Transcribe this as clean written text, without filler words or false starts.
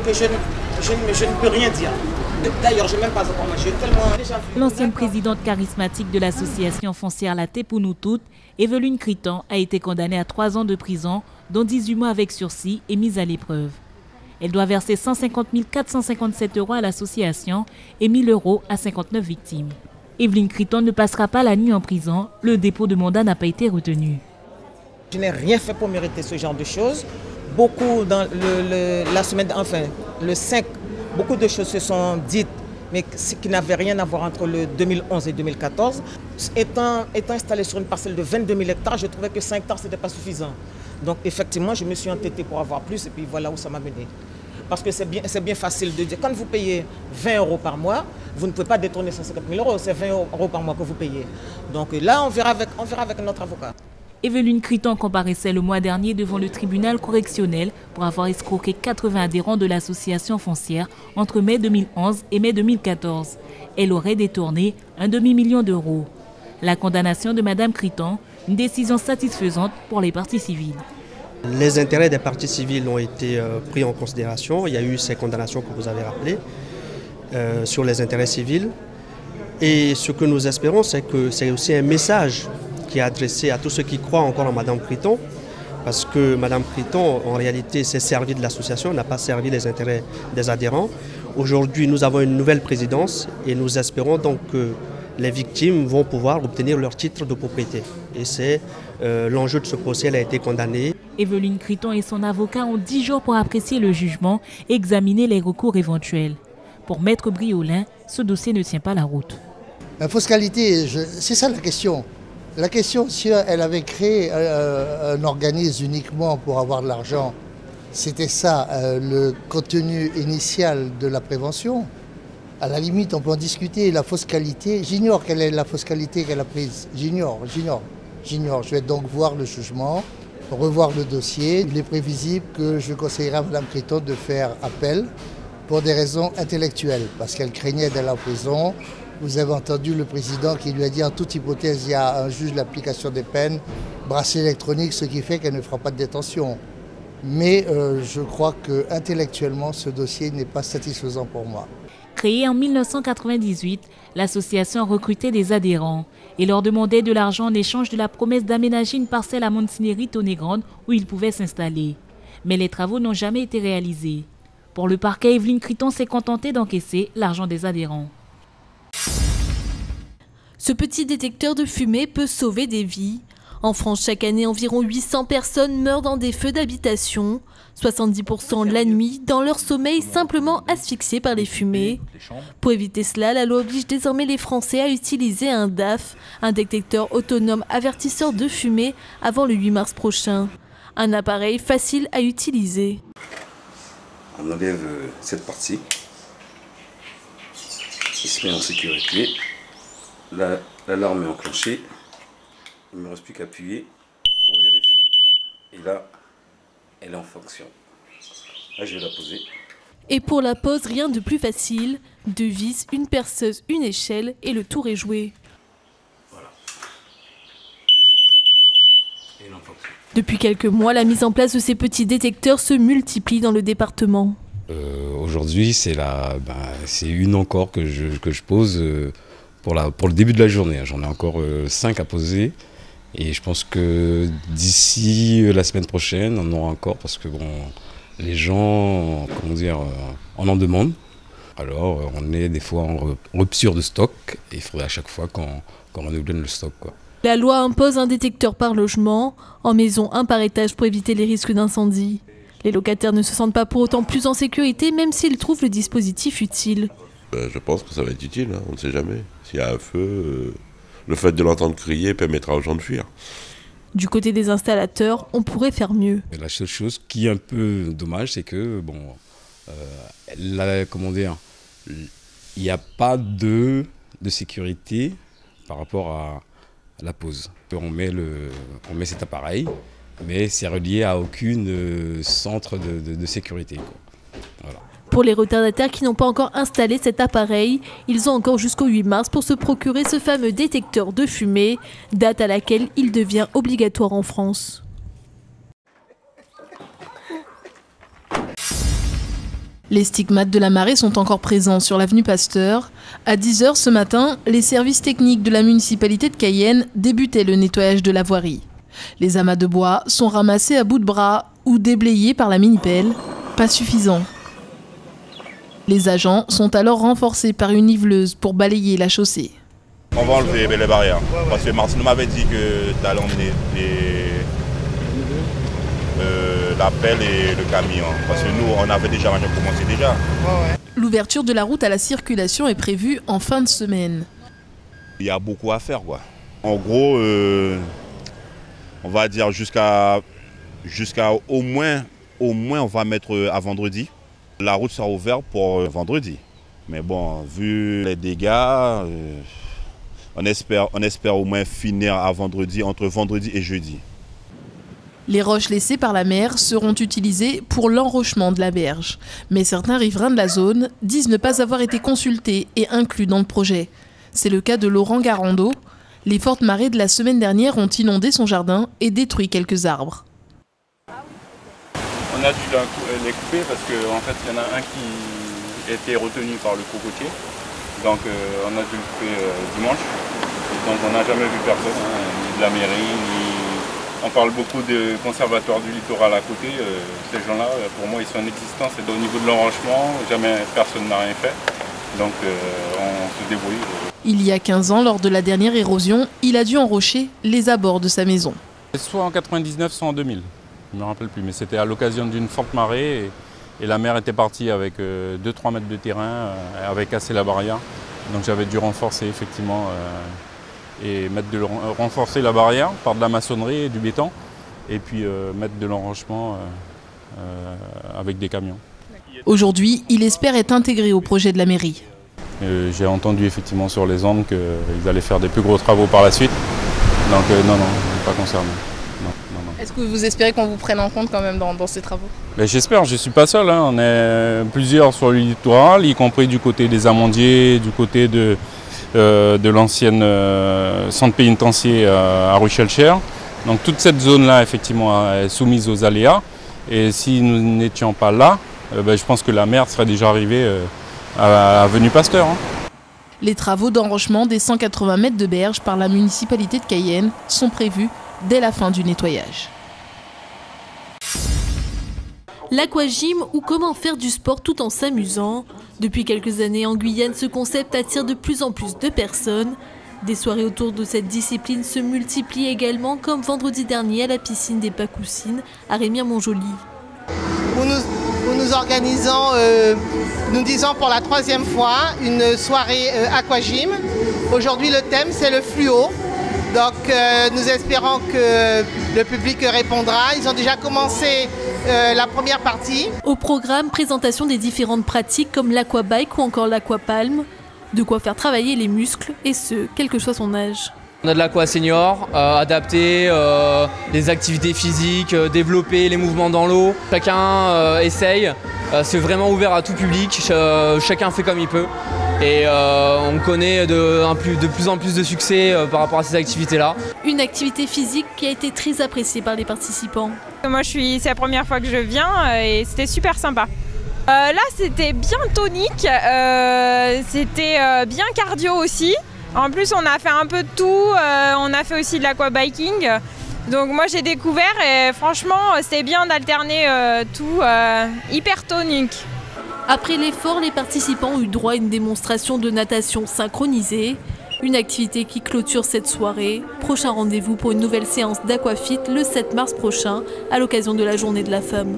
que je ne peux rien dire. D'ailleurs, je n'ai même pas encore mangé tellement... L'ancienne présidente charismatique de l'association foncière La Terre pour nous toutes, Evelyne Criton, a été condamnée à 3 ans de prison, dont 18 mois avec sursis et mise à l'épreuve. Elle doit verser 150 457 € à l'association et 1 000 € à 59 victimes. Evelyne Criton ne passera pas la nuit en prison. Le dépôt de mandat n'a pas été retenu. Je n'ai rien fait pour mériter ce genre de choses. Beaucoup dans la semaine, enfin le 5, beaucoup de choses se sont dites, mais qui n'avaient rien à voir entre le 2011 et 2014. Étant installé sur une parcelle de 22 000 hectares, je trouvais que 5 hectares, ce n'était pas suffisant. Donc effectivement, je me suis entêté pour avoir plus et puis voilà où ça m'a mené. Parce que c'est bien facile de dire, quand vous payez 20 € par mois, vous ne pouvez pas détourner 150 000 €, c'est 20 € par mois que vous payez. Donc là, on verra avec notre avocat. Evelyne Criton comparaissait le mois dernier devant le tribunal correctionnel pour avoir escroqué 80 adhérents de l'association foncière entre mai 2011 et mai 2014. Elle aurait détourné un demi-million d'euros. La condamnation de Mme Criton, une décision satisfaisante pour les parties civiles. Les intérêts des parties civiles ont été pris en considération. Il y a eu ces condamnations que vous avez rappelées sur les intérêts civils. Et ce que nous espérons, c'est que c'est aussi un message qui est adressé à tous ceux qui croient encore en Mme Criton, parce que Mme Criton, en réalité, s'est servie de l'association, n'a pas servi les intérêts des adhérents. Aujourd'hui, nous avons une nouvelle présidence et nous espérons donc que les victimes vont pouvoir obtenir leur titre de propriété. Et c'est l'enjeu de ce procès. Elle a été condamnée. Evelyne Criton et son avocat ont 10 jours pour apprécier le jugement et examiner les recours éventuels. Pour Maître Briolin, ce dossier ne tient pas la route. La fiscalité, c'est ça la question. La question, si elle avait créé un organisme uniquement pour avoir de l'argent, c'était ça, le contenu initial de la prévention. À la limite, on peut en discuter. La fausse qualité, j'ignore quelle est la fausse qualité qu'elle a prise. J'ignore. Je vais donc voir le jugement, revoir le dossier. Il est prévisible que je conseillerais à Mme Criton de faire appel pour des raisons intellectuelles, parce qu'elle craignait d'aller en prison. Vous avez entendu le président qui lui a dit en toute hypothèse, il y a un juge de l'application des peines, bracelet électronique, ce qui fait qu'elle ne fera pas de détention. Mais je crois qu'intellectuellement, ce dossier n'est pas satisfaisant pour moi. Créée en 1998, l'association recrutait des adhérents et leur demandait de l'argent en échange de la promesse d'aménager une parcelle à Montigny-Tonnet-Grande où ils pouvaient s'installer. Mais les travaux n'ont jamais été réalisés. Pour le parquet, Evelyne Criton s'est contentée d'encaisser l'argent des adhérents. Ce petit détecteur de fumée peut sauver des vies. En France, chaque année, environ 800 personnes meurent dans des feux d'habitation, 70% la nuit, dans leur sommeil, simplement asphyxiés par les fumées. Pour éviter cela, la loi oblige désormais les Français à utiliser un DAF, un détecteur autonome avertisseur de fumée, avant le 8 mars prochain. Un appareil facile à utiliser. On enlève cette partie, il se met en sécurité, l'alarme est enclenchée, il ne me reste plus qu'à appuyer pour vérifier. Et là, elle est en fonction. Là, je vais la poser. Et pour la pose, rien de plus facile. 2 vis, une perceuse, une échelle et le tour est joué. Voilà. Et elle est en fonction. Depuis quelques mois, la mise en place de ces petits détecteurs se multiplie dans le département. Aujourd'hui, c'est une encore que je pose pour le début de la journée. J'en ai encore 5 à poser. Et je pense que d'ici la semaine prochaine, on aura encore parce que bon, les gens, on en demande. Alors, on est des fois en rupture de stock et il faudrait à chaque fois qu'on renouvelle le stock, quoi. La loi impose un détecteur par logement, en maison un par étage pour éviter les risques d'incendie. Les locataires ne se sentent pas pour autant plus en sécurité, même s'ils trouvent le dispositif utile. Je pense que ça va être utile, on ne sait jamais. S'il y a un feu, le fait de l'entendre crier permettra aux gens de fuir. Du côté des installateurs, on pourrait faire mieux. La seule chose qui est un peu dommage, c'est que il n'y a pas de sécurité par rapport à la pose. On met cet appareil, mais c'est relié à aucune centre de sécurité, quoi. Voilà. Pour les retardataires qui n'ont pas encore installé cet appareil, ils ont encore jusqu'au 8 mars pour se procurer ce fameux détecteur de fumée, date à laquelle il devient obligatoire en France. Les stigmates de la marée sont encore présents sur l'avenue Pasteur. À 10 h ce matin, les services techniques de la municipalité de Cayenne débutaient le nettoyage de la voirie. Les amas de bois sont ramassés à bout de bras ou déblayés par la mini-pelle. Pas suffisant. Les agents sont alors renforcés par une niveleuse pour balayer la chaussée. On va enlever les barrières. Parce que Martine m'avait dit que tu allais emmener la pelle et le camion. Parce que nous, on avait déjà commencé déjà. L'ouverture de la route à la circulation est prévue en fin de semaine. Il y a beaucoup à faire, quoi. En gros, on va dire jusqu'à au moins on va mettre à vendredi. La route sera ouverte pour vendredi. Mais bon, vu les dégâts, on espère au moins finir à vendredi, entre vendredi et jeudi. Les roches laissées par la mer seront utilisées pour l'enrochement de la berge. Mais certains riverains de la zone disent ne pas avoir été consultés et inclus dans le projet. C'est le cas de Laurent Garando. Les fortes marées de la semaine dernière ont inondé son jardin et détruit quelques arbres. On a dû les couper parce qu'en fait, il y en a un qui était retenu par le cocotier. Donc on a dû le couper dimanche. Et donc on n'a jamais vu personne, ni de la mairie, ni... On parle beaucoup de conservateurs du littoral à côté. Ces gens-là, pour moi, ils sont en existence. Et au niveau de l'enrochement, jamais personne n'a rien fait. Donc on se débrouille. Il y a 15 ans, lors de la dernière érosion, il a dû enrocher les abords de sa maison. Soit en 99, soit en 2000. Je ne me rappelle plus, mais c'était à l'occasion d'une forte marée. Et la mer était partie avec 2-3 mètres de terrain, avait cassé la barrière. Donc j'avais dû renforcer effectivement renforcer la barrière par de la maçonnerie et du béton. Et puis mettre de l'enrochement avec des camions. Aujourd'hui, il espère être intégré au projet de la mairie. J'ai entendu effectivement sur les ondes qu'ils allaient faire des plus gros travaux par la suite. Donc non, pas concerné. Non. Est-ce que vous espérez qu'on vous prenne en compte quand même dans ces travaux? J'espère, je ne suis pas seul. On est plusieurs sur le littoral, y compris du côté des Amandiers, du côté de l'ancienne centre pénitentiaire à Ruchelcher. Donc toute cette zone-là, effectivement, est soumise aux aléas. Et si nous n'étions pas là, je pense que la mer serait déjà arrivée à Avenue Pasteur. Les travaux d'enrochement des 180 mètres de berge par la municipalité de Cayenne sont prévus dès la fin du nettoyage. L'aquagym ou comment faire du sport tout en s'amusant. Depuis quelques années en Guyane, ce concept attire de plus en plus de personnes. Des soirées autour de cette discipline se multiplient également, comme vendredi dernier à la piscine des Pacoussines à Rémière-Montjoly. Où nous organisons, nous disons pour la 3e fois, une soirée aquagym. Aujourd'hui le thème c'est le fluo. Donc nous espérons que le public répondra. Ils ont déjà commencé la première partie. Au programme, présentation des différentes pratiques comme l'aquabike ou encore l'aquapalme. De quoi faire travailler les muscles et ce, quel que soit son âge. On a de l'aqua senior, adapter les activités physiques, développer les mouvements dans l'eau. Chacun essaye, c'est vraiment ouvert à tout public, chacun fait comme il peut. Et on connaît de plus en plus de succès par rapport à ces activités-là. Une activité physique qui a été très appréciée par les participants. Moi c'est la première fois que je viens et c'était super sympa. Là c'était bien tonique, c'était bien cardio aussi. En plus on a fait un peu de tout, on a fait aussi de l'aquabiking. Donc moi j'ai découvert et franchement c'était bien d'alterner tout, hyper tonique. Après l'effort, les participants ont eu droit à une démonstration de natation synchronisée. Une activité qui clôture cette soirée. Prochain rendez-vous pour une nouvelle séance d'Aquafit le 7 mars prochain à l'occasion de la Journée de la Femme.